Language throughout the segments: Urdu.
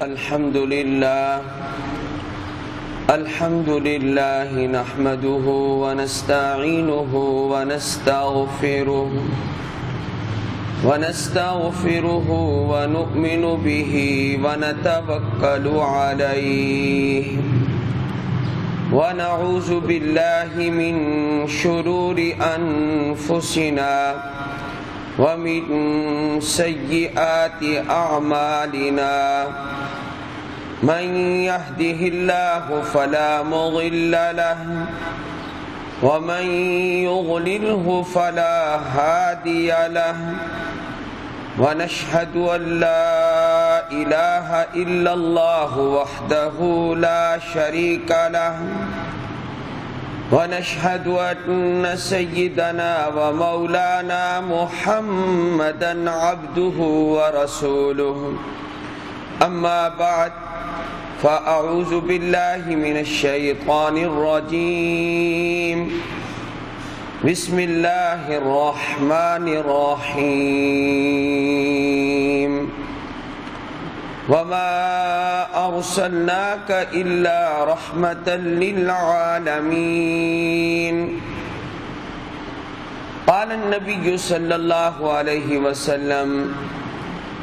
الحمد لله نحمده ونستعينه ونستغفره ونؤمن به ونتوكل عليه ونعوذ بالله من شرور أنفسنا ومن سيئات أعمالنا من يهده الله فلا مضل له ومن يضلله فلا هادي له ونشهد أن لا إله إلا الله وحده لا شريك له ونشهد أن سيدنا ومولانا محمدا عبده ورسوله أما بعد فأعوذ بالله من الشيطان الرجيم بسم الله الرحمن الرحيم وما أرسلناك إلا رحمة للعالمين قال النبي صلى الله عليه وسلم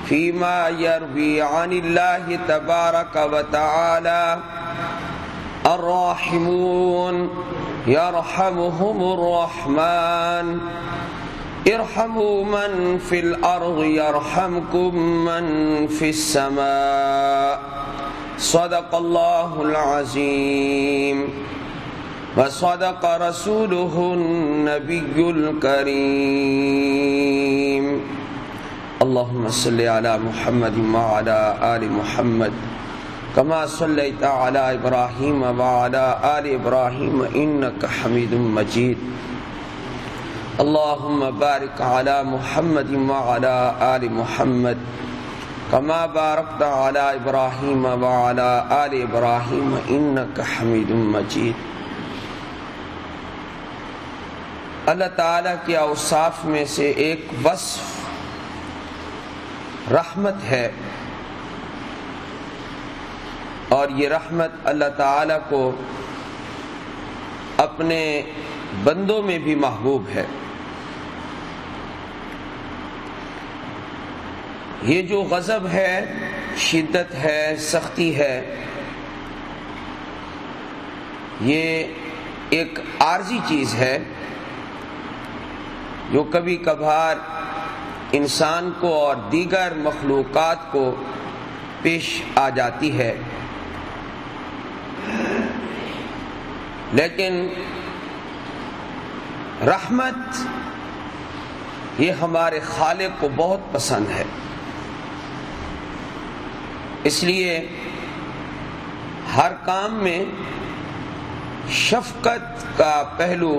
فيما يروي عن الله تبارك وتعالى الراحمون يرحمهم الرحمن ارحموا من في الأرض يرحمكم من في السماء صدق الله العظيم وصدق رسوله النبي الكريم اللهم صل على محمد وعلى آل محمد كما صليت على إبراهيم وعلى آل إبراهيم إنك حميد مجيد اللهم بارك على محمد وعلى آل محمد كما باركت على إبراهيم وعلى آل إبراهيم إنك حميد مجيد اللہ تعالیٰ کے اوصاف میں سے ایک وصف رحمت ہے، اور یہ رحمت اللہ تعالیٰ کو اپنے بندوں میں بھی محبوب ہے۔ یہ جو غضب ہے، شدت ہے، سختی ہے، یہ ایک عارضی چیز ہے جو کبھی کبھار انسان کو اور دیگر مخلوقات کو پیش آ جاتی ہے، لیکن رحمت یہ ہمارے خالق کو بہت پسند ہے۔ اس لیے ہر کام میں شفقت کا پہلو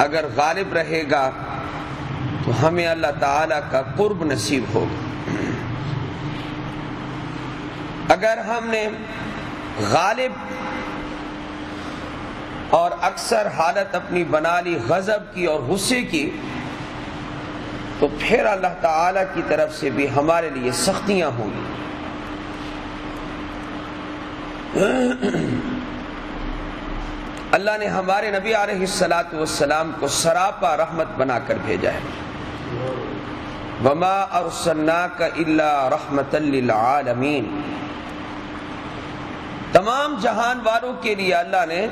اگر غالب رہے گا تو ہمیں اللہ تعالیٰ کا قرب نصیب ہوگا۔ اگر ہم نے غالب اور اکثر حالت اپنی بنا لی غضب کی اور غصے کی، تو پھر اللہ تعالیٰ کی طرف سے بھی ہمارے لیے سختیاں ہوں گی۔ اللہ نے ہمارے نبی علیہ السلام کو سراپا رحمت بنا کر بھیجا ہے۔ وما ارسلناک الا رحمۃ للعالمین، تمام جہان والوں کے لیے اللہ نے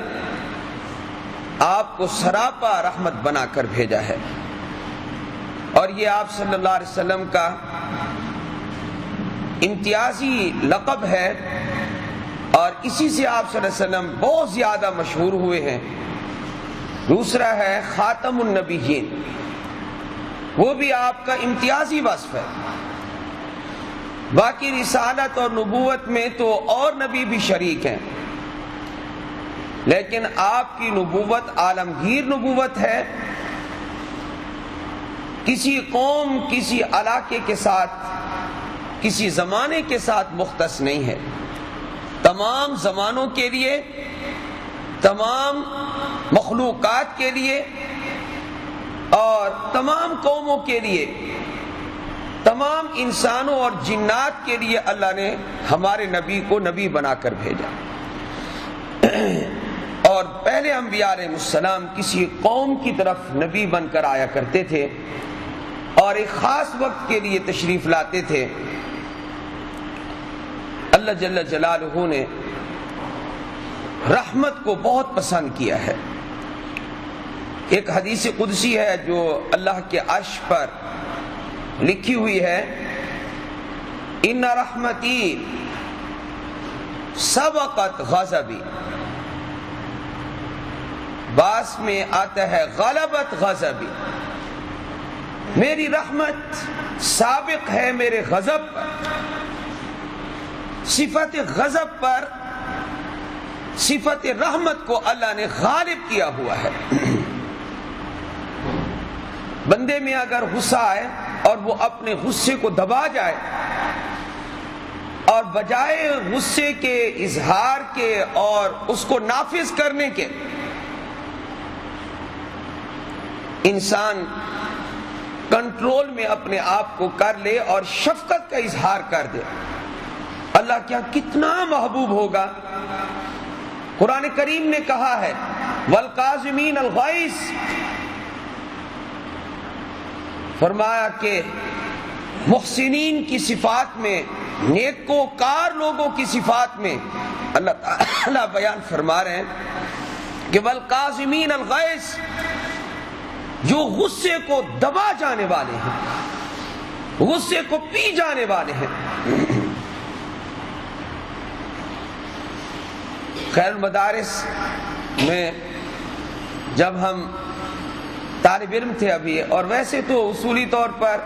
آپ کو سراپا رحمت بنا کر بھیجا ہے، اور یہ آپ صلی اللہ علیہ وسلم کا امتیازی لقب ہے، اور اسی سے آپ صلی اللہ علیہ وسلم بہت زیادہ مشہور ہوئے ہیں۔ دوسرا ہے خاتم النبیین، وہ بھی آپ کا امتیازی وصف ہے۔ باقی رسالت اور نبوت میں تو اور نبی بھی شریک ہیں، لیکن آپ کی نبوت عالمگیر نبوت ہے، کسی قوم، کسی علاقے کے ساتھ، کسی زمانے کے ساتھ مختص نہیں ہے، تمام زمانوں کے لیے، تمام مخلوقات کے لیے اور تمام قوموں کے لیے تمام انسانوں اور جنات کے لیے اللہ نے ہمارے نبی کو نبی بنا کر بھیجا. اور پہلے انبیاء علیہ السلام کسی قوم کی طرف نبی بن کر آیا کرتے تھے اور ایک خاص وقت کے لیے تشریف لاتے تھے. اللہ جل جلالہ نے رحمت کو بہت پسند کیا ہے. ایک حدیث قدسی ہے جو اللہ کے عرش پر لکھی ہوئی ہے، ان رحمتی سبقت غضبی. باس میں آتا ہے غلبت غضبی، میری رحمت سابق ہے میرے غضب پر. صفت غضب پر صفت رحمت کو اللہ نے غالب کیا ہوا ہے. بندے میں اگر غصہ آئے اور وہ اپنے غصے کو دبا جائے اور بجائے غصے کے اظہار کے اور اس کو نافذ کرنے کے انسان کنٹرول میں اپنے آپ کو کر لے اور شفقت کا اظہار کر دے، اللہ کیا کتنا محبوب ہوگا. قرآن کریم نے کہا ہے والقاظمین الغیظ، فرمایا کہ محسنین کی صفات میں، نیکوکار لوگوں کی صفات میں اللہ تعالیٰ بیان فرما رہے ہیں کہ والقاظمین الغیظ، جو غصے کو دبا جانے والے ہیں، غصے کو پی جانے والے ہیں. خیر المدارس میں جب ہم طالب علم تھے ابھی، اور ویسے تو اصولی طور پر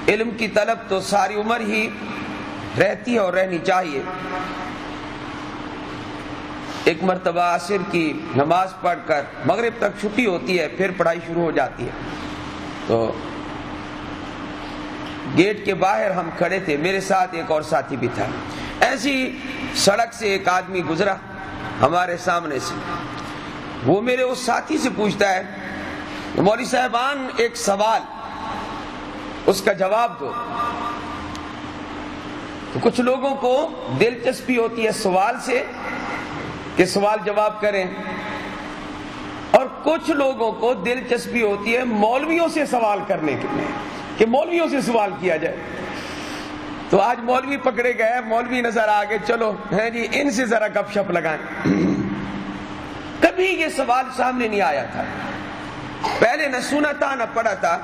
علم کی طلب تو ساری عمر ہی رہتی ہے اور رہنی چاہیے. ایک مرتبہ عصر کی نماز پڑھ کر مغرب تک چھٹی ہوتی ہے، پھر پڑھائی شروع ہو جاتی ہے. تو گیٹ کے باہر ہم کھڑے تھے، میرے ساتھ ایک اور ساتھی بھی تھا. ایسی سڑک سے ایک آدمی گزرا ہمارے سامنے سے. وہ میرے اس ساتھی سے پوچھتا ہے مولوی صاحبان ایک سوال، اس کا جواب دو. تو کچھ لوگوں کو دلچسپی ہوتی ہے سوال سے کہ سوال جواب کریں، اور کچھ لوگوں کو دلچسپی ہوتی ہے مولویوں سے سوال کرنے کے لیے کہ مولویوں سے سوال کیا جائے. تو آج مولوی پکڑے گئے، مولوی نظر آ گئے، چلو ہیں جی ان سے ذرا گپ شپ لگائیں. کبھی یہ سوال سامنے نہیں آیا تھا، پہلے نہ سنا تھا نہ پڑھا تھا.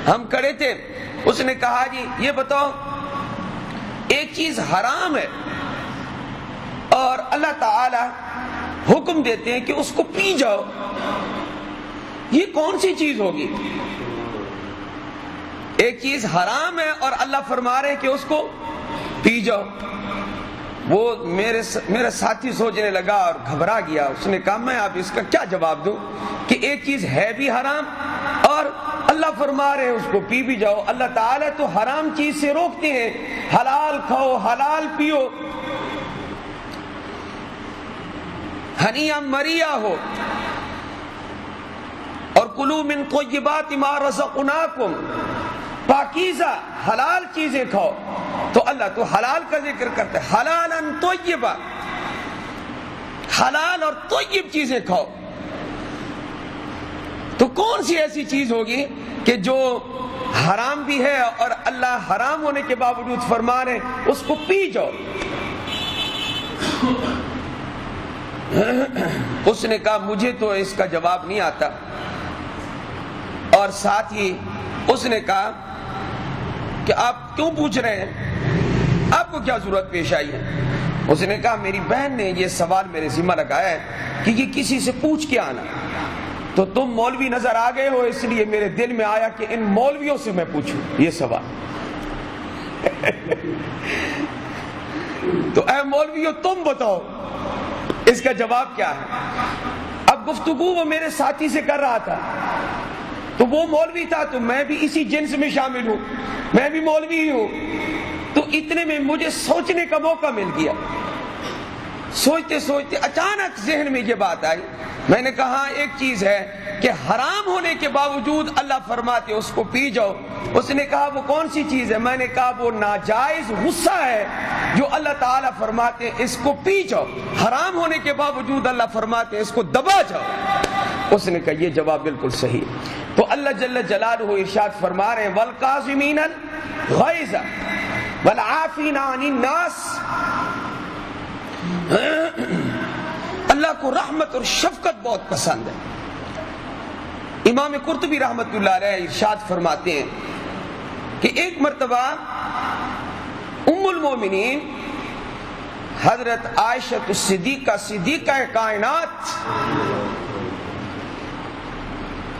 ہم کھڑے تھے، اس نے کہا جی یہ بتاؤ ایک چیز حرام ہے اور اللہ تعالی حکم دیتے ہیں کہ اس کو پی جاؤ، یہ کون سی چیز ہوگی؟ ایک چیز حرام ہے اور اللہ فرما رہے ہیں کہ اس کو پی جاؤ. وہ میرا ساتھی سوچنے لگا اور گھبرا گیا. اس نے کہا میں اب اس کا کیا جواب دوں کہ ایک چیز ہے بھی حرام اور اللہ فرما رہے ہیں اس کو پی بھی جاؤ. اللہ تعالیٰ تو حرام چیز سے روکتے ہیں، حلال کھاؤ، حلال پیو، ہنیہ مریا ہو، اور کلوا من طیبات ما رزقناکم، پاکیزہ حلال چیزیں کھاؤ. تو اللہ تو حلال کا ذکر کرتا ہے، حلالا طیبا، حلال اور طیب چیزیں کھاؤ. تو کون سی ایسی چیز ہوگی کہ جو حرام بھی ہے اور اللہ حرام ہونے کے باوجود فرما رہے اس کو پی جاؤ؟ اس نے کہا مجھے تو اس کا جواب نہیں آتا. اور ساتھ ہی اس نے کہا کہ آپ کیوں پوچھ رہے ہیں، آپ کو کیا ضرورت پیش آئی ہے؟ اس نے کہا میری بہن نے یہ سوال میرے ذمہ لگایا ہے کہ یہ کسی سے پوچھ کے آنا، تو تم مولوی نظر آ گئے ہو اس لیے میرے دل میں آیا کہ ان مولویوں سے میں پوچھوں یہ سوال. تو اے مولویوں تم بتاؤ اس کا جواب کیا ہے؟ اب گفتگو وہ میرے ساتھی سے کر رہا تھا، تو وہ مولوی تھا تو میں بھی اسی جنس میں شامل ہوں، میں بھی مولوی ہی ہوں. تو اتنے میں مجھے سوچنے کا موقع مل گیا. سوچتے سوچتے اچانک ذہن میں یہ بات آئی. میں نے کہا ایک چیز ہے کہ حرام ہونے کے باوجود اللہ فرماتے اس کو پی جاؤ، اس نے کہا وہ کون سی چیز ہے؟ میں نے کہا وہ ناجائز غصہ ہے جو اللہ تعالیٰ فرماتے ہیں اس کو پی جاؤ، حرام ہونے کے باوجود اللہ فرماتے ہیں اس کو دبا جاؤ۔ اس نے کہا یہ جواب بالکل صحیح۔ تو اللہ جل جلالہ ارشاد فرما رہے ہیں والکاظمین الغیظ والعافین عن الناس۔ اللہ کو رحمت اور شفقت بہت پسند ہے۔ امام قرطبی رحمت اللہ علیہ ارشاد فرماتے ہیں کہ ایک مرتبہ ام المومنین حضرت عائشہ صدیقہ کائنات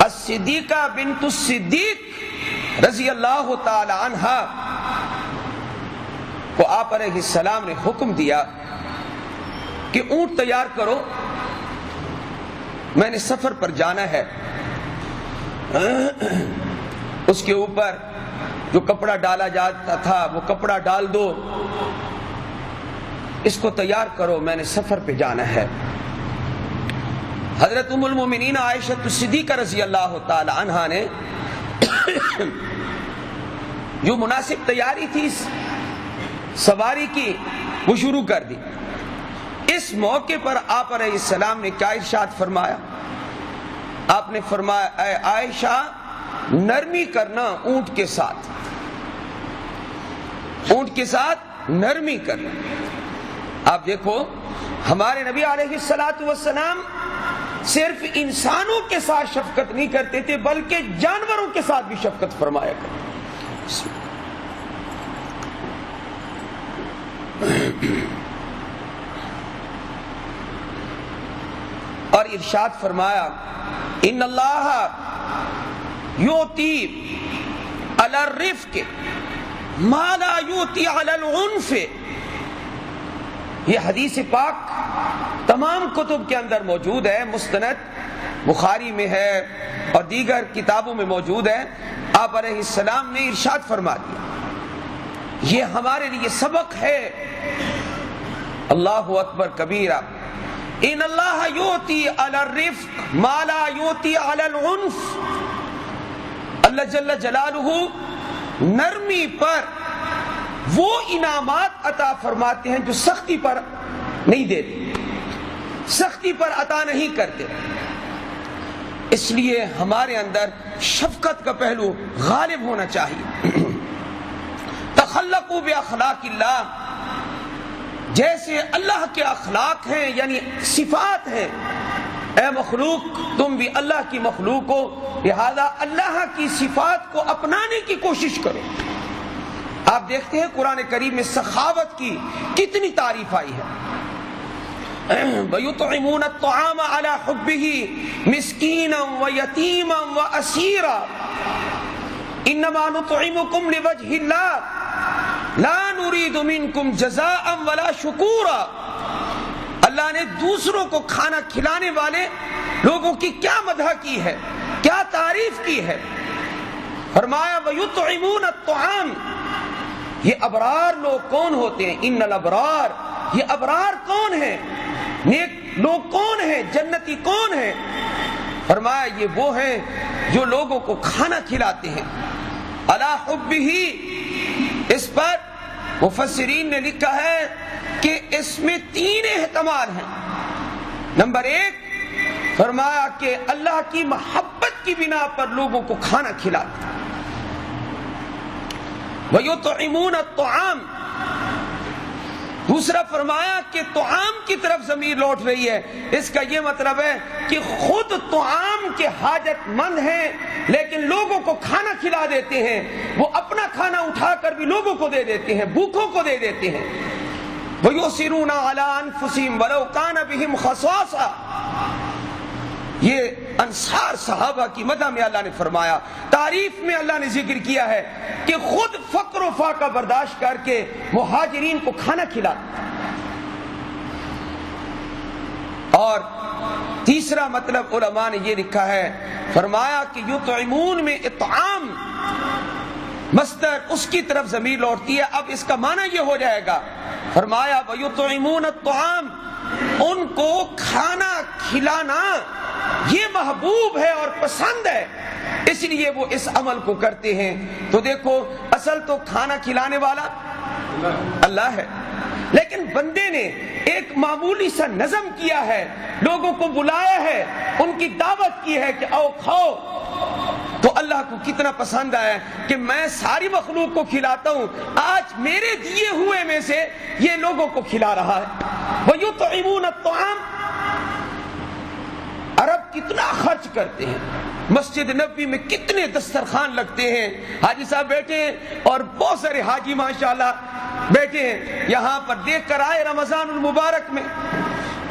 الصدیقہ بنت الصدیق رضی اللہ تعالی عنہا کو آپ علیہ السلام نے حکم دیا کہ اونٹ تیار کرو، میں نے سفر پر جانا ہے، اس کے اوپر جو کپڑا ڈالا جاتا تھا وہ کپڑا ڈال دو، اس کو تیار کرو، میں نے سفر پہ جانا ہے۔ حضرت ام المومنین عائشہ صدیقہ رضی اللہ تعالی عنہا نے جو مناسب تیاری تھی سواری کی وہ شروع کر دی۔ اس موقع پر آپ علیہ السلام نے کیا ارشاد فرمایا؟ آپ نے فرمایا اے عائشہ نرمی کرنا اونٹ کے ساتھ، اونٹ کے ساتھ نرمی کرنا۔ آپ دیکھو ہمارے نبی علیہ الصلوۃ والسلام صرف انسانوں کے ساتھ شفقت نہیں کرتے تھے بلکہ جانوروں کے ساتھ بھی شفقت فرمایا کرتے۔ اور ارشاد فرمایا ان اللہ یؤتی علی الرفق ما لا یؤتی علی العنف۔ یہ حدیث پاک تمام کتب کے اندر موجود ہے، مستند بخاری میں ہے اور دیگر کتابوں میں موجود ہے۔ آپ علیہ السلام نے ارشاد فرما دیا، یہ ہمارے لیے سبق ہے۔ اللہ اکبر کبیرہ، ان اللہ یؤتی علی الرفق ما لا یؤتی علی العنف۔ اللہ جل جلالہ نرمی پر وہ انعامات عطا فرماتے ہیں جو سختی پر نہیں دیتے، سختی پر عطا نہیں کرتے۔ اس لیے ہمارے اندر شفقت کا پہلو غالب ہونا چاہیے۔ تخلقوا باخلاق اللہ، جیسے اللہ کے اخلاق ہیں یعنی صفات ہیں، اے مخلوق تم بھی اللہ کی مخلوق ہو، لہذا اللہ کی صفات کو اپنانے کی کوشش کرو۔ آپ دیکھتے ہیں قرآن کریم میں سخاوت کی کتنی تعریف آئی ہے۔ وَيُطْعِمُونَ الطَّعَامَ عَلَى حُبِّهِ مِسْكِينًا وَيَتِيمًا وَأَسِيرًا إِنَّمَا نُطْعِمُكُمْ لِوَجْهِ اللَّهِ لَا نُرِيدُ مِنْكُمْ جَزَاءً وَلَا شُكُورًا۔ اللہ نے دوسروں کو کھانا کھلانے والے لوگوں کی کیا مدح کی ہے، کیا تعریف کی ہے۔ فرمایا وَيُطْعِمُونَ الطَّعَامَ، یہ ابرار لوگ کون ہوتے ہیں؟ ان الابرار، یہ ابرار کون ہیں؟ نیک لوگ کون ہیں؟ جنتی کون ہیں؟ فرمایا یہ وہ ہیں جو لوگوں کو کھانا کھلاتے ہیں۔ علی حبہ، اس پر مفسرین نے لکھا ہے کہ اس میں 3 احتمال ہیں۔ نمبر 1 فرمایا کہ اللہ کی محبت کی بنا پر لوگوں کو کھانا کھلاتے ہیں۔ وَيُطْعِمُونَ الطَّعَامَ، دوسرا فرمایا کہ طعام کی طرف ضمیر لوٹ رہی ہے، اس کا یہ مطلب ہے کہ خود طعام کے حاجت مند ہیں لیکن لوگوں کو کھانا کھلا دیتے ہیں، وہ اپنا کھانا اٹھا کر بھی لوگوں کو دے دیتے ہیں، بھوکوں کو دے دیتے ہیں۔ وَيُؤْثِرُونَ عَلَىٰ أَنفُسِهِمْ وَلَوْ كَانَ بِهِمْ خَصَاصَةٌ۔ یہ انصار صحابہ کی مدح میں اللہ نے فرمایا، تعریف میں اللہ نے ذکر کیا ہے کہ خود فقر و فاقہ برداشت کر کے مہاجرین کو کھانا کھلاتے۔ اور تیسرا مطلب علماء نے یہ لکھا ہے، فرمایا کہ یطعمون میں اطعام مصدر اس کی طرف ضمیر لوٹتی ہے۔ اب اس کا معنی یہ ہو جائے گا، فرمایا وَيُطْعِمُونَ الطَّعَامَ، ان کو کھانا کھلانا یہ محبوب ہے اور پسند ہے۔ اس لیے وہ اس عمل کو کرتے ہیں۔ تو دیکھو اصل تو کھانا کھلانے والا اللہ ہے، لیکن بندے نے ایک معمولی سا نظم کیا ہے، لوگوں کو بلایا ہے، ان کی دعوت کی ہے کہ آؤ کھاؤ، تو اللہ کو کتنا پسند آیا کہ میں ساری مخلوق کو کھلاتا ہوں، آج میرے دیے ہوئے میں سے یہ لوگوں کو کھلا رہا ہے۔ وَيُطْعِمُونَ الطَّعَامَ، عرب کتنا خرچ کرتے ہیں، مسجد نبوی میں کتنے دسترخوان لگتے ہیں، حاجی صاحب بیٹھے ہیں اور بہت سارے حاجی ماشاءاللہ بیٹھے ہیں، یہاں پر دیکھ کر آئے رمضان المبارک میں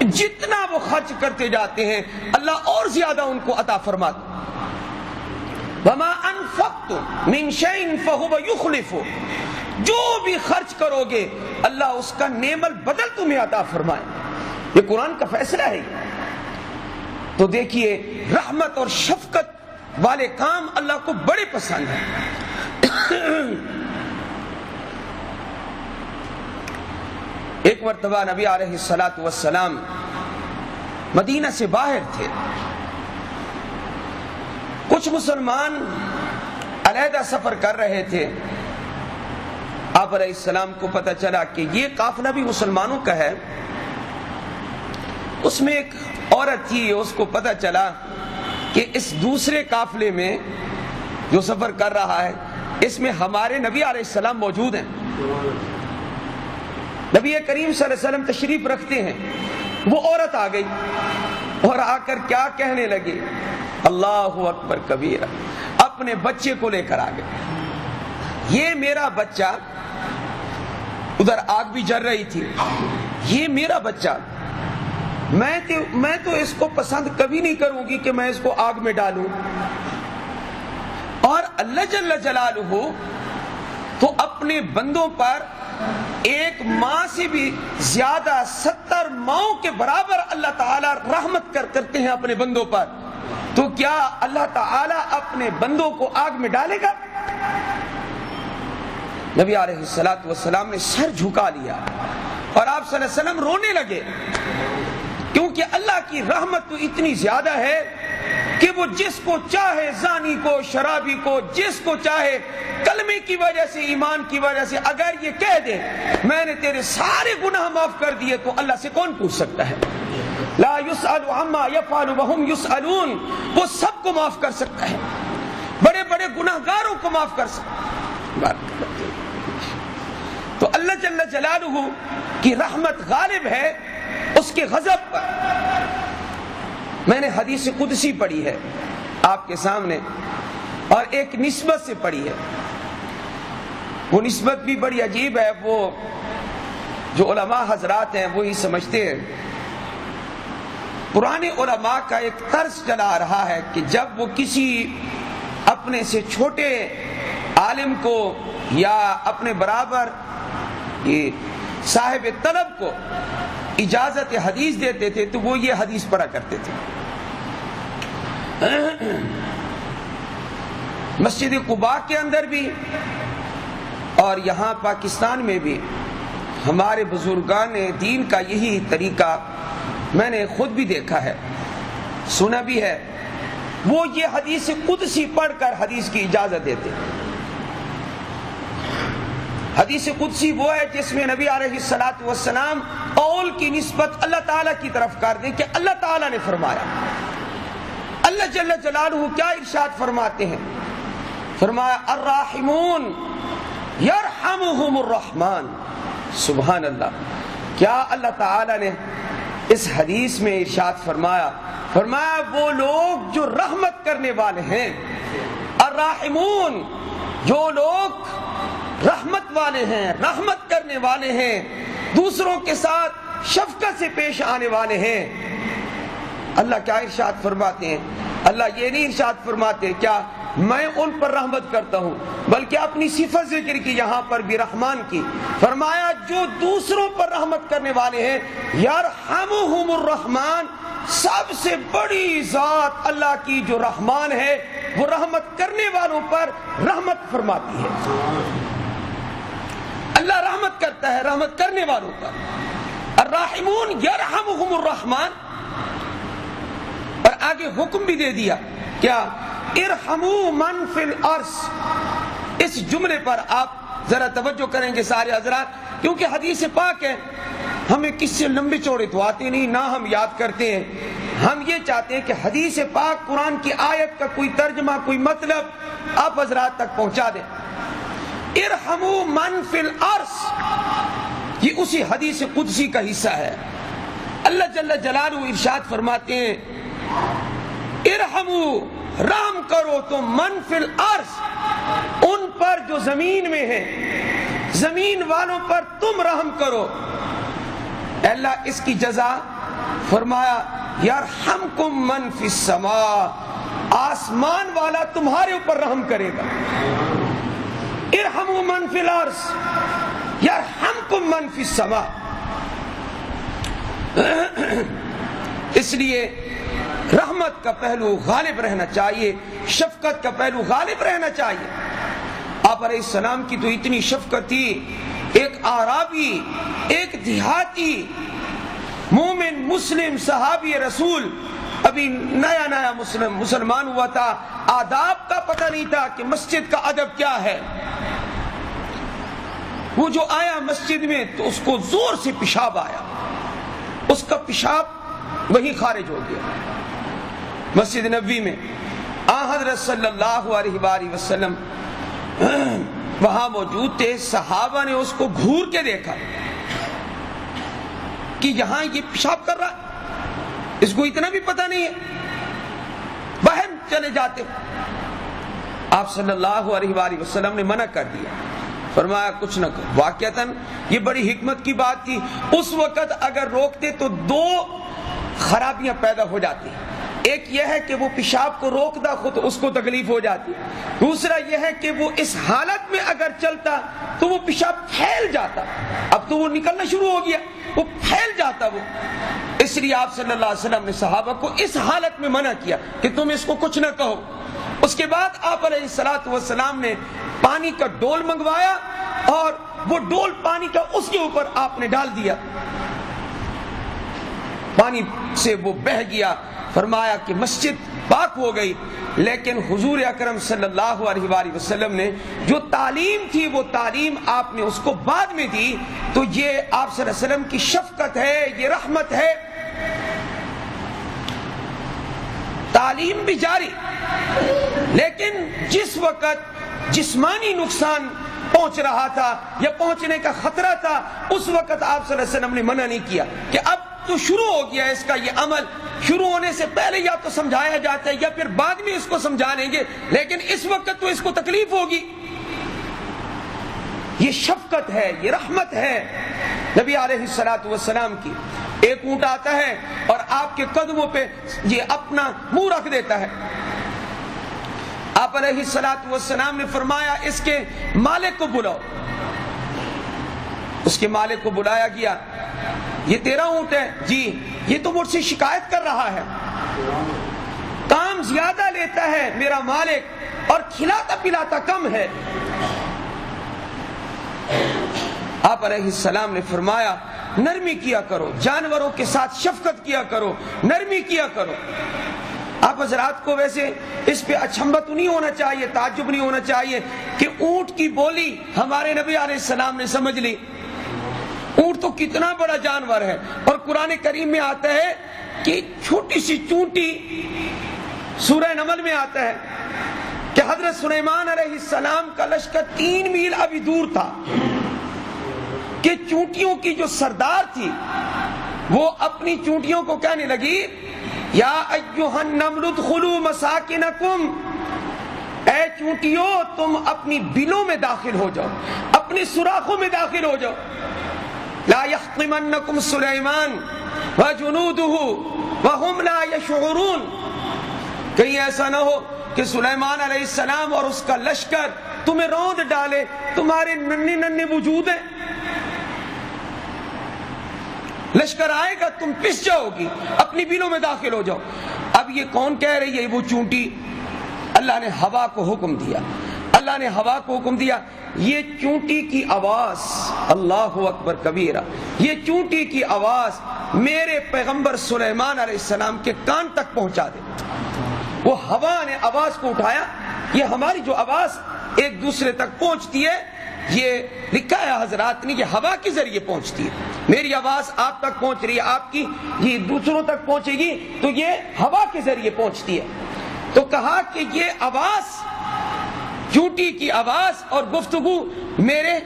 جتنا وہ خرچ کرتے جاتے ہیں اللہ اور زیادہ ان کو عطا فرماتا۔ وَمَا أَنفَقْتُم مِّن شَيْءٍ فَهُوَ يُخْلِفُهُ، جو بھی خرچ کرو گے اللہ اس کا نعم البدل تمہیں عطا فرمائے۔ یہ قرآن کا فیصلہ ہے۔ تو دیکھیے رحمت اور شفقت والے کام اللہ کو بڑے پسند ہیں۔ ایک مرتبہ نبی علیہ الصلاۃ والسلام مدینہ سے باہر تھے، کچھ مسلمان علیحدہ سفر کر رہے تھے، آپ علیہ السلام کو پتہ چلا کہ یہ قافلہ بھی مسلمانوں کا ہے۔ اس میں ایک عورت تھی، اس کو پتہ چلا کہ اس دوسرے قافلے میں جو سفر کر رہا ہے اس میں ہمارے نبی علیہ السلام موجود ہیں، نبی کریم صلی اللہ علیہ وسلم تشریف رکھتے ہیں۔ وہ عورت آ گئی اور آ کر کیا کہنے لگی، اللہ اکبر کبیرہ، اپنے بچے کو لے کر آ گئے، یہ میرا بچہ، ادھر آگ بھی جل رہی تھی، یہ میرا بچہ، میں تو اس کو پسند کبھی نہیں کروں گی کہ میں اس کو آگ میں ڈالوں، اور اللہ جل جلالہ تو اپنے بندوں پر ایک ماں سے بھی زیادہ 70 ماؤں کے برابر اللہ تعالیٰ رحمت کرتے ہیں اپنے بندوں پر، تو کیا اللہ تعالیٰ اپنے بندوں کو آگ میں ڈالے گا؟ نبی علیہ السلام نے سر جھکا لیا اور آپ صلی اللہ علیہ وسلم رونے لگے، کیونکہ اللہ کی رحمت تو اتنی زیادہ ہے کہ وہ جس کو چاہے، زانی کو، شرابی کو، جس کو چاہے کلمے کی وجہ سے، ایمان کی وجہ سے اگر یہ کہہ دے میں نے تیرے سارے گناہ معاف کر دیے، تو اللہ سے کون پوچھ سکتا ہے؟ لا يسأل عما يفعل وهم يسألون، وہ سب کو معاف کر سکتا ہے، بڑے بڑے گناہگاروں کو معاف کر سکتا ہے۔ تو اللہ جل جلالہ کی رحمت غالب ہے اس کے غضب پر۔ میں نے حدیث قدسی پڑھی ہے آپ کے سامنے، اور ایک نسبت سے پڑھی ہے، وہ نسبت بھی بڑی عجیب ہے، وہ جو علماء حضرات ہیں وہی سمجھتے ہیں۔ پرانے علماء کا ایک طرز چلا آ رہا ہے کہ جب وہ کسی اپنے سے چھوٹے عالم کو یا اپنے برابر صاحب طلب کو اجازت حدیث دیتے تھے تو وہ یہ حدیث پڑھا کرتے تھے۔ مسجد قباء کے اندر بھی اور یہاں پاکستان میں بھی ہمارے بزرگان دین کا یہی طریقہ میں نے خود بھی دیکھا ہے، سنا بھی ہے، وہ یہ حدیث قدسی پڑھ کر حدیث کی اجازت دیتے۔ حدیث قدسی وہ ہے جس میں نبی علیہ السلام قول کی نسبت اللہ تعالیٰ کی طرف کر دیں کہ اللہ تعالیٰ نے فرمایا۔ اللہ جل جلالہ کیا ارشاد فرماتے ہیں؟ فرمایا الراحمون یرحمہم الرحمن۔ سبحان اللہ، کیا اللہ تعالیٰ نے اس حدیث میں ارشاد فرمایا وہ لوگ جو رحمت کرنے والے ہیں، الراحمون، جو لوگ رحمت والے ہیں، رحمت کرنے والے ہیں، دوسروں کے ساتھ شفقت سے پیش آنے والے ہیں۔ اللہ کیا ارشاد فرماتے ہیں؟ اللہ یہ نہیں ارشاد فرماتے کیا میں ان پر رحمت کرتا ہوں، بلکہ اپنی صفت ذکر کی یہاں پر بھی رحمان کی، فرمایا جو دوسروں پر رحمت کرنے والے ہیں، یرحمہم الرحمن، سب سے بڑی ذات اللہ کی جو رحمان ہے وہ رحمت کرنے والوں پر رحمت فرماتی ہے۔ اللہ رحمت کرتا ہے رحمت کرنے والوں پر، الراحمون یرحمہم الرحمن، اور آگے حکم بھی دے دیا کیا ارحموا من فی الارض، اس جملے پر آپ ذرا توجہ کریں گے سارے حضرات، کیونکہ حدیث پاک ہے، ہمیں کس سے لمبے چوڑے تو آتے نہیں، نہ ہم یاد کرتے ہیں، ہم یہ چاہتے ہیں کہ حدیث پاک قرآن کی آیت کا کوئی ترجمہ، کوئی مطلب آپ حضرات تک پہنچا دیں۔ ارحموا من فی الارض، یہ اسی حدیث قدسی کا حصہ ہے۔ اللہ جل جلالہ ارشاد فرماتے ہیں ارحموا، رحم کرو تم، من فی الارض، ان پر جو زمین میں ہیں، زمین والوں پر تم رحم کرو۔ اللہ اس کی جزا فرمایا یرحمکم من فی السماء، آسمان والا تمہارے اوپر رحم کرے گا۔ ارحموا من فی الارض یرحمکم من فی السماء۔ اس لیے رحمت کا پہلو غالب رہنا چاہیے، شفقت کا پہلو غالب رہنا چاہیے۔ آپ علیہ السلام کی تو اتنی شفقت تھی، ایک اعرابی، ایک دیہاتی، مومن مسلم صحابی رسول، ابھی نیا نیا مسلمان ہوا تھا، آداب کا پتہ نہیں تھا کہ مسجد کا ادب کیا ہے۔ وہ جو آیا مسجد میں تو اس کو زور سے پیشاب آیا، اس کا پیشاب وہیں خارج ہو گیا مسجد نبوی میں۔ آن حضرت صلی اللہ علیہ وآلہ وسلم وہاں موجود تھے، صحابہ نے اس کو گھور کے دیکھا کہ یہاں یہ پیشاب کر رہا، اس کو اتنا بھی پتہ نہیں ہے، باہر چلے جاتے۔ آپ صلی اللہ علیہ وآلہ وسلم نے منع کر دیا، فرمایا کچھ نہ کرو۔ واقعتاً یہ بڑی حکمت کی بات تھی، اس وقت اگر روکتے تو دو خرابیاں پیدا ہو جاتی، ایک یہ ہے کہ وہ پیشاب کو روکتا خود اس کو تکلیف ہو جاتی، دوسرا یہ ہے کہ وہ اس حالت میں اگر چلتا تو وہ پیشاب پھیل جاتا، اب تو وہ نکلنا شروع ہو گیا، وہ پھیل جاتا وہ۔ اس لیے آپ صلی اللہ علیہ وسلم نے صحابہ کو اس حالت میں منع کیا کہ تم اس کو کچھ نہ کہو۔ اس کے بعد آپ علیہ الصلوۃ والسلام نے پانی کا ڈول منگوایا اور وہ ڈول پانی کا اس کے اوپر آپ نے ڈال دیا، پانی سے وہ بہہ گیا، فرمایا کہ مسجد پاک ہو گئی۔ لیکن حضور اکرم صلی اللہ علیہ وآلہ وسلم نے جو تعلیم تھی وہ تعلیم آپ نے اس کو بعد میں دی، تو یہ آپ صلی اللہ علیہ وسلم کی شفقت ہے، یہ رحمت ہے۔ تعلیم بھی جاری، لیکن جس وقت جسمانی نقصان پہنچ رہا تھا یا پہنچنے کا خطرہ تھا، اس وقت آپ صلی اللہ علیہ وسلم نے منع نہیں کیا کہ اب تو شروع ہو گیا اس کا یہ عمل، شروع ہونے سے پہلے یا تو سمجھایا جاتا ہے یا پھر بعد میں اس کو سمجھا لیں گے، لیکن اس وقت تو اس کو تکلیف ہوگی۔ یہ شفقت ہے، یہ رحمت ہے نبی علیہ الصلوۃ والسلام کی۔ ایک اونٹ آتا ہے اور آپ کے قدموں پہ یہ اپنا منہ رکھ دیتا ہے، آپ علیہ الصلوۃ والسلام نے فرمایا اس کے مالک کو بلاؤ۔ اس کے مالک کو بلایا گیا، یہ تیرا اونٹ ہے؟ جی۔ یہ تو مجھ سے شکایت کر رہا ہے، کام زیادہ لیتا ہے میرا مالک اور کھلاتا پلاتا کم ہے۔ آپ علیہ السلام نے فرمایا نرمی کیا کرو، جانوروں کے ساتھ شفقت کیا کرو، نرمی کیا کرو۔ آپ حضرات کو ویسے اس پہ اچھمبت نہیں ہونا چاہیے، تعجب نہیں ہونا چاہیے کہ اونٹ کی بولی ہمارے نبی علیہ السلام نے سمجھ لی۔ اونٹ تو کتنا بڑا جانور ہے، اور قرآن کریم میں آتا ہے کہ چھوٹی سی چونٹی، سورہ نمل میں آتا ہے کہ حضرت سلیمان علیہ السلام کا لشکر 3 میل ابھی دور تھا، کہ چونٹیوں کی جو سردار تھی وہ اپنی چونٹیوں کو کہنے لگی یا ایھا النمل ادخلوا مساکنکم، اے چونٹیوں تم اپنی بلوں میں داخل ہو جاؤ، اپنی سوراخوں میں داخل ہو جاؤ۔ لا یحطمنکم سلیمان وجنودہ وہم لا یشعرون، کہیں ایسا نہ ہو کہ سلیمان علیہ السلام اور اس کا لشکر تمہیں روند ڈالے، تمہارے ننھے ننھے وجود ہیں، لشکر آئے گا تم پس جاؤ گی، اپنی بلوں میں داخل ہو جاؤ۔ اب یہ کون کہہ رہی ہے؟ وہ چونٹی۔ اللہ نے ہوا کو حکم دیا، اللہ نے ہوا کو حکم دیا یہ چونٹی کی آواز، اللہ اکبر کبیرہ، یہ چونٹی کی آواز میرے پیغمبر سلیمان علیہ السلام کے کان تک پہنچا دے۔ وہ ہوا نے آواز کو اٹھایا. یہ ہماری جو آواز ایک دوسرے تک پہنچتی ہے، یہ لکھا ہے حضرات نے، یہ ہوا کے ذریعے پہنچتی ہے. میری آواز آپ تک پہنچ رہی ہے، آپ کی یہ دوسروں تک پہنچے گی تو یہ ہوا کے ذریعے پہنچتی ہے. تو کہا کہ یہ آواز، چونٹی کی آواز اور گفتگو میرے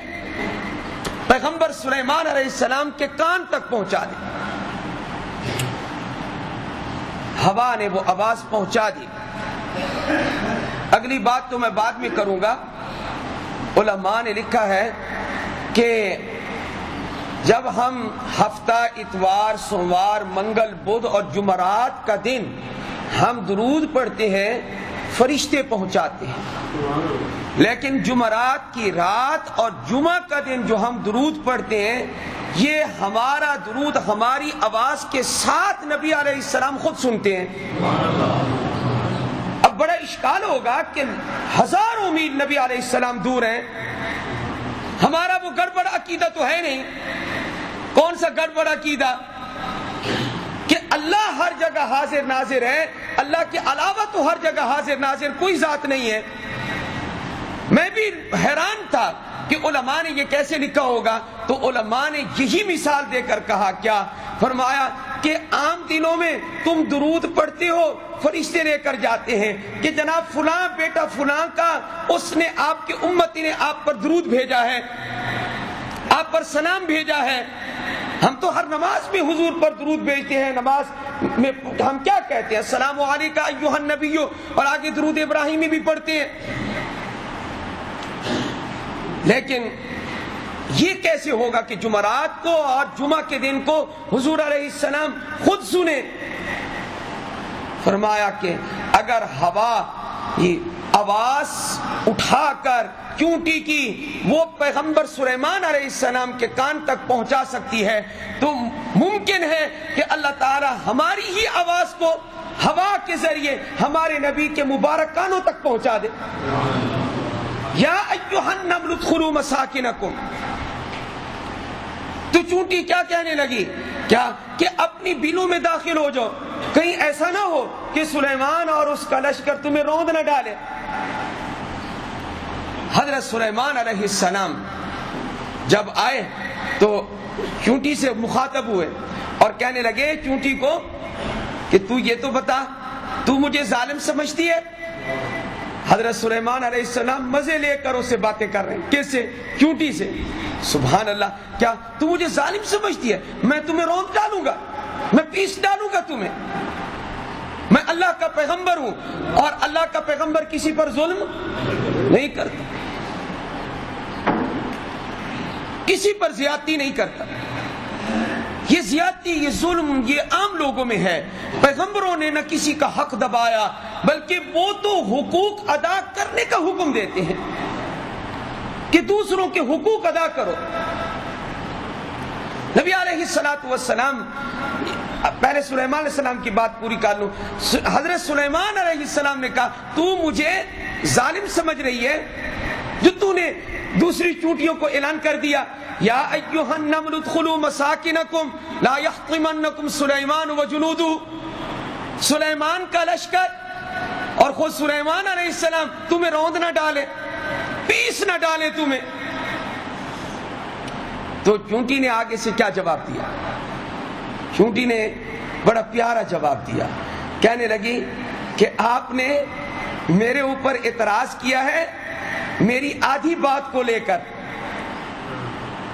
پیغمبر سلیمان علیہ السلام کے کان تک پہنچا دے. ہوا نے وہ آواز پہنچا دی. اگلی بات تو میں بعد میں کروں گا. علماء نے لکھا ہے کہ جب ہم ہفتہ، اتوار، سوموار، منگل، بدھ اور جمعرات کا دن ہم درود پڑھتے ہیں، فرشتے پہنچاتے ہیں. لیکن جمعرات کی رات اور جمعہ کا دن جو ہم درود پڑھتے ہیں، یہ ہمارا درود ہماری آواز کے ساتھ نبی علیہ السلام خود سنتے ہیں. اب بڑا اشکال ہوگا کہ ہزاروں میل نبی علیہ السلام دور ہیں، ہمارا وہ گڑبڑ عقیدہ تو ہے نہیں. کون سا گڑبڑ عقیدہ؟ کہ اللہ ہر جگہ حاضر ناظر ہے، اللہ کے علاوہ تو ہر جگہ حاضر ناظر کوئی ذات نہیں ہے. میں بھی حیران تھا کہ علماء نے یہ کیسے لکھا ہوگا. تو علماء نے یہی مثال دے کر کہا، کیا فرمایا کہ عام دنوں میں تم درود پڑھتے ہو، فرشتے لے کر جاتے ہیں کہ جناب فلاں بیٹا فلاں کا، اس نے آپ کے امتی نے آپ پر درود بھیجا ہے، آپ پر سلام بھیجا ہے. ہم تو ہر نماز میں حضور پر درود بھیجتے ہیں. نماز میں ہم کیا کہتے ہیں؟ السلام علیکم ایھا النبی، اور آگے درود ابراہیمی بھی پڑھتے ہیں. لیکن یہ کیسے ہوگا کہ جمعرات کو اور جمعہ کے دن کو حضور علیہ السلام خود سنے؟ فرمایا کہ اگر ہوا یہ آواز اٹھا کر چونٹی کی وہ پیغمبر سلیمان علیہ السلام کے کان تک پہنچا سکتی ہے، تو ممکن ہے کہ اللہ تعالی ہماری ہی آواز کو ہوا کے ذریعے ہمارے نبی کے مبارک کانوں تک پہنچا دے. یا ایھا النمل ادخلوا مساکنکم. تو چونٹی کیا کہنے لگی؟ کیا کہ اپنی بلوں میں داخل ہو جاؤ، کہیں ایسا نہ ہو کہ سلیمان اور اس کا لشکر تمہیں روند نہ ڈالے. حضرت سلیمان علیہ السلام جب آئے تو چونٹی سے مخاطب ہوئے اور کہنے لگے چونٹی کو کہ تو یہ تو بتا، تو مجھے ظالم سمجھتی ہے؟ حضرت سلیمان علیہ السلام مزے لے کر اس سے باتیں کر رہے ہیں. کس سے؟ چونٹی سے. سبحان اللہ. کیا تو مجھے ظالم سمجھتی ہے؟ میں تمہیں روند ڈالوں گا، میں پیس ڈالوں گا تمہیں. میں اللہ کا پیغمبر ہوں اور اللہ کا پیغمبر کسی پر ظلم نہیں کرتا، کسی پر زیادتی نہیں کرتا. یہ زیادتی، یہ ظلم، یہ عام لوگوں میں ہے. پیغمبروں نے نہ کسی کا حق دبایا، بلکہ وہ تو حقوق ادا کرنے کا حکم دیتے ہیں کہ دوسروں کے حقوق ادا کرو. نبی علیہ السلام، پہلے سلیمان علیہ السلام کی بات پوری کر لوں. حضرت سلیمان علیہ السلام نے کہا تو مجھے ظالم سمجھ رہی ہے جو تو نے دوسری چونٹیوں کو اعلان کر دیا، یا ایھا النمل ادخلوا مساکنکم لا یحطمنکم سلیمان وجنودہ. سلیمان کا لشکر اور خود سلیمان علیہ السلام تمہیں روند نہ ڈالے، پیس نہ ڈالے تمہیں. تو چونٹی نے آگے سے کیا جواب دیا؟ چونٹی نے بڑا پیارا جواب دیا. کہنے لگی کہ آپ نے میرے اوپر اعتراض کیا ہے میری آدھی بات کو لے کر،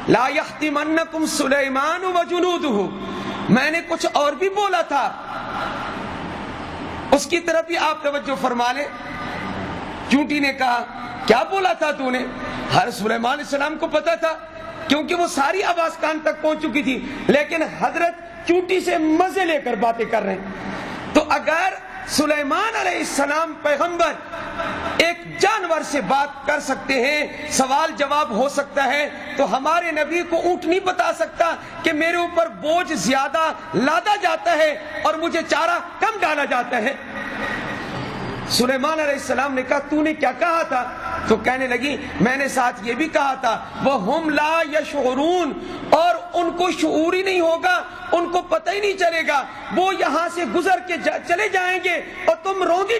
لا یحطمنکم سلیمان وجنودہ. میں نے کچھ اور بھی بولا تھا، اس کی طرف بھی آپ توجہ فرما لیں. چونٹی نے کہا کیا بولا تھا تو نے؟ ہر سلیمان علیہ السلام کو پتا تھا کیونکہ وہ ساری آواز کان تک پہنچ چکی تھی، لیکن حضرت چونٹی سے مزے لے کر باتیں کر رہے ہیں. تو اگر سلیمان علیہ السلام پیغمبر ایک جانور سے بات کر سکتے ہیں، سوال جواب ہو سکتا ہے، تو ہمارے نبی کو اونٹ نہیں بتا سکتا کہ میرے اوپر بوجھ زیادہ لادا جاتا ہے اور مجھے چارہ کم ڈالا جاتا ہے. سلیمان علیہ السلام نے کہا تو نے کیا کہا تھا؟ تو کہنے لگی میں نے ساتھ یہ بھی کہا تھا وَهُمْ لَا يَشْعُرُونَ، اور ان کو شعور ہی نہیں ہوگا، ان کو پتہ ہی نہیں چلے گا وہ یہاں سے گزر کے چلے جائیں گے اور تم روندی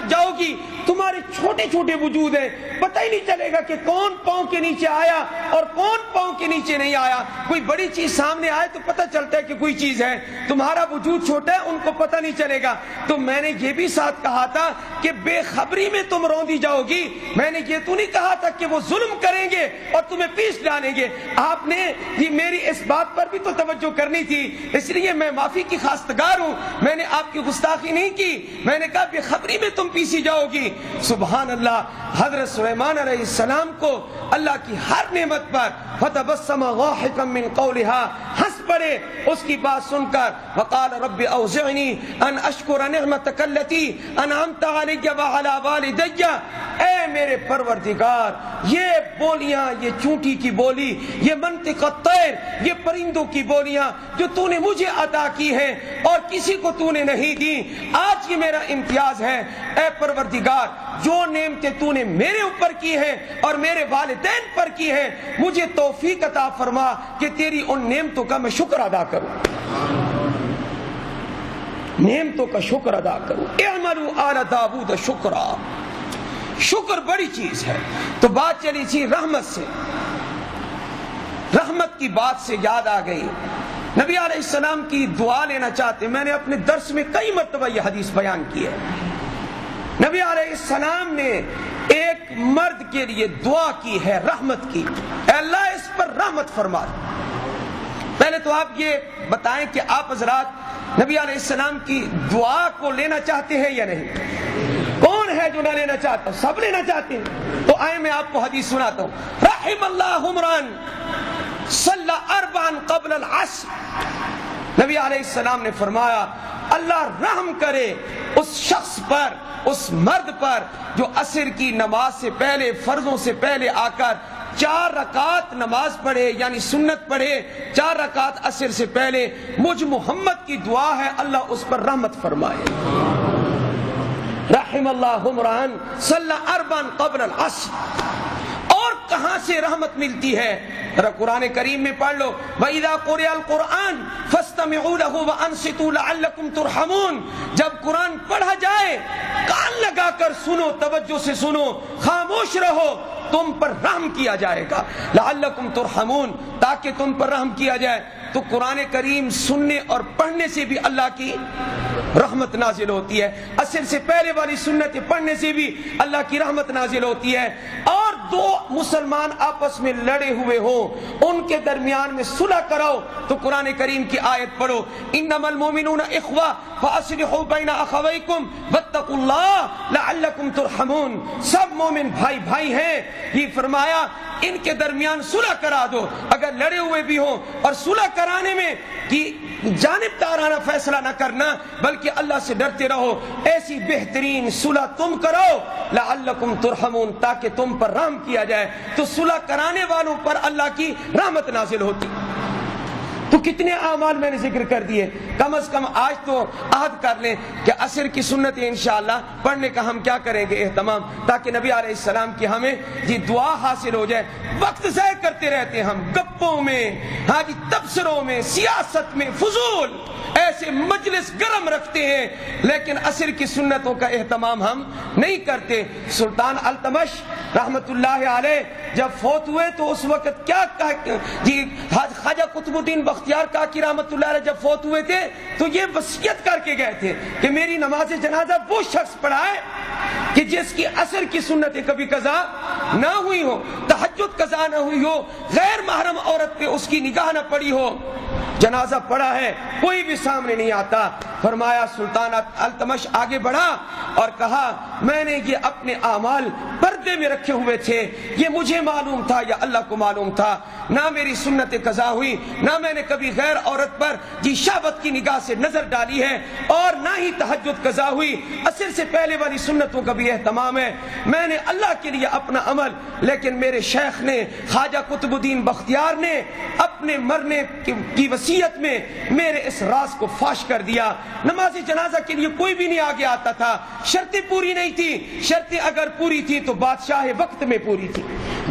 جاؤ گی. تمہارے چھوٹے چھوٹے وجود ہیں, پتہ ہی نہیں چلے گا کہ کون پاؤں کے نیچے آیا اور کون پاؤں کے نیچے نہیں آیا. کوئی بڑی چیز سامنے آئے تو پتہ چلتا ہے کہ کوئی چیز ہے, تمہارا وجود چھوٹا ہے, ان کو پتہ نہیں چلے گا. تو میں نے یہ بھی ساتھ کہا تھا کہ بے خبری میں تم روندی جاؤ گی. میں نے یہ تو نہیں کہا تھا کہ وہ ظلم کریں گے اور تمہیں پیس ڈالیں گے. آپ نے یہ میری اس بات پر بھی تو توجہ کرنی تھی, اس لیے میں معافی کی خواستگار ہوں. میں نے آپ کی گستاخی نہیں کی, میں نے کہا بے خبری میں تم پیسی جاؤ گی. سبحان اللہ. حضرت سلیمان علیہ السلام کو اللہ کی ہر نعمت پر فتبسم ضاحكا من قولها, ہنس پڑے اس کی بات سن کر. وقال رب اوزعنی ان اشکر نعمتک التي انعمت علی وعلی والدی. اے میرے پروردگار, یہ بولیاں, یہ چونٹی کی بولی, یہ منطق الطیر, یہ پرندوں کی بولیاں جو تو نے مجھے عطا کی ہیں اور کسی کو تو نے نہیں دی, آج یہ میرا امتیاز ہے. اے پروردگار, جو نعمتیں تو نے میرے اوپر کی ہیں اور میرے والدین پر کی ہیں, مجھے توفیق عطا فرما کہ تیری ان نعمتوں کا میں شکر ادا کروں, نعمتوں کا شکر ادا کروں. اعملوا آل داود شکرا. شکر بڑی چیز ہے. تو بات چلی تھی رحمت سے, رحمت کی بات سے یاد آ گئی, نبی علیہ السلام کی دعا لینا چاہتے. میں نے اپنے درس میں کئی مرتبہ یہ حدیث بیان کی ہے. نبی علیہ السلام نے ایک مرد کے لیے دعا کی ہے رحمت کی, اے اللہ اس پر رحمت فرما. پہلے تو آپ یہ بتائیں کہ آپ حضرات نبی علیہ السلام کی دعا کو لینا چاہتے ہیں یا نہیں؟ کون ہے جو نہ لینا چاہتا؟ سب لینا چاہتے ہیں. تو آئے میں آپ کو حدیث سناتا ہوں. رحم اللہ عمران صلی اربعا قبل العصر. نبی علیہ السلام نے فرمایا اللہ رحم کرے اس شخص پر, اس مرد پر جو عصر کی نماز سے پہلے, فرضوں سے پہلے آ کر 4 رکعت نماز پڑھے, یعنی سنت پڑھے 4 رکعت عصر سے پہلے. مجھ محمد کی دعا ہے اللہ اس پر رحمت فرمائے. رحم اللہ عمران صلی اربعا قبل العصر. اور کہاں سے رحمت ملتی ہے؟ ذرا قرآن کریم میں پڑھ لو. وَإِذَا قُرِئَ الْقُرْآنُ فَاسْتَمِعُوا لَهُ وَأَنصِتُوا لَعَلَّكُمْ تُرْحَمُونَ. جب قرآن پڑھا جائے کان لگا کر سنو, توجہ سے سنو, خاموش رہو, تم پر رحم کیا جائے گا. لعلکم ترحمون, تاکہ تم پر رحم کیا جائے. تو قرآن کریم سننے اور پڑھنے سے بھی اللہ کی رحمت نازل ہوتی ہے. عصر سے پہلے والی سنتیں پڑھنے سے بھی اللہ کی رحمت نازل ہوتی ہے. اور 2 مسلمان آپس میں لڑے ہوئے ہوں, ان کے درمیان میں صلح کراؤ تو قرآن کریم کی آیت پڑھو, انما المؤمنون اخوہ فاصلحوا بین اخویکم واتقوا اللہ لعلکم ترحمون. سب مومن بھائی بھائی ہیں. یہ فرمایا ان کے درمیان صلح کرا دو. اگر لڑے ہوئے بھی ہوں, اور صلح کرانے میں کہ جانب دارانہ فیصلہ نہ کرنا بلکہ اللہ سے ڈرتے رہو, ایسی بہترین صلح تم کرو لعلکم ترحمون, تاکہ تم پر رحم کیا جائے. تو صلح کرانے والوں پر اللہ کی رحمت نازل ہوتی. تو کتنے اعمال میں نے ذکر کر دیے. کم از کم آج تو عہد کر لیں کہ عصر کی سنتیں انشاءاللہ پڑھنے کا ہم کیا کریں گے اہتمام, تاکہ نبی علیہ السلام کی ہمیں یہ دعا حاصل ہو جائے. وقت ضائع کرتے رہتے ہیں ہم گپوں میں, ہاں جی تبصروں میں, سیاست میں, فضول ایسے مجلس گرم رکھتے ہیں, لیکن عصر کی سنتوں کا اہتمام ہم نہیں کرتے. سلطان التمش رحمت اللہ علیہ جب فوت ہوئے تو اس وقت کیا کہا جی, خواجہ قطب الدین بختیار کاکی رحمت اللہ علیہ جب فوت ہوئے تھے تو یہ وصیت کر کے گئے تھے کہ میری نماز جنازہ وہ شخص پڑھائے کہ جس کی عصر کی سنتیں کبھی قضا نہ ہوئی ہو, تہجد قضا نہ ہوئی ہو, غیر محرم عورت پہ اس کی نگاہ نہ پڑی ہو. جنازہ پڑھا ہے, کوئی بھی سامنے نہیں آتا. فرمایا سلطان التمش آگے بڑھا اور کہا میں نے یہ اپنے اعمال پردے میں رکھے ہوئے تھے, یہ مجھے معلوم تھا یا اللہ کو معلوم تھا. نہ میری سنت قضا ہوئی, نہ میں نے کبھی غیر عورت پر جی شہوت کی نگاہ سے نظر ڈالی ہے, اور نہ ہی تہجد قضا ہوئی. عصر سے پہلے والی سنتوں کا بھی اہتمام ہے. میں نے اللہ کے لیے اپنا عمل, لیکن میرے شیخ نے خواجہ قطب الدین بختیار نے اپنے مرنے کی وصیت میں میرے اس راز کو فاش کر دیا. نماز جنازہ کے لیے کوئی بھی نہیں آگے آتا تھا, شرطیں پوری نہیں تھی. شرطیں اگر پوری تھی تو بادشاہ وقت میں پوری تھی.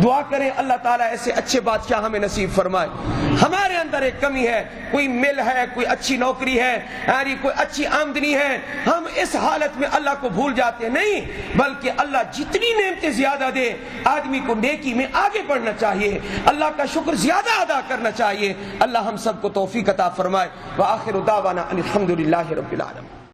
دعا کریں اللہ تعالیٰ ایسے اچھے بادشاہ ہمیں نصیب فرمائے۔ ہمارے اندر ایک کمی ہے، کوئی مل ہے، کوئی اچھی نوکری ہے، یعنی کوئی اچھی آمدنی ہے، ہم اس حالت میں اللہ کو بھول جاتے ہیں۔ نہیں، بلکہ اللہ جتنی نعمتیں زیادہ دے آدمی کو نیکی میں آگے بڑھنا چاہیے، اللہ کا شکر زیادہ ادا کرنا چاہیے۔ اللہ ہم سب کو توفیق عطا فرمائے۔ وآخر دعوانا ان الحمد للہ رب العالمین۔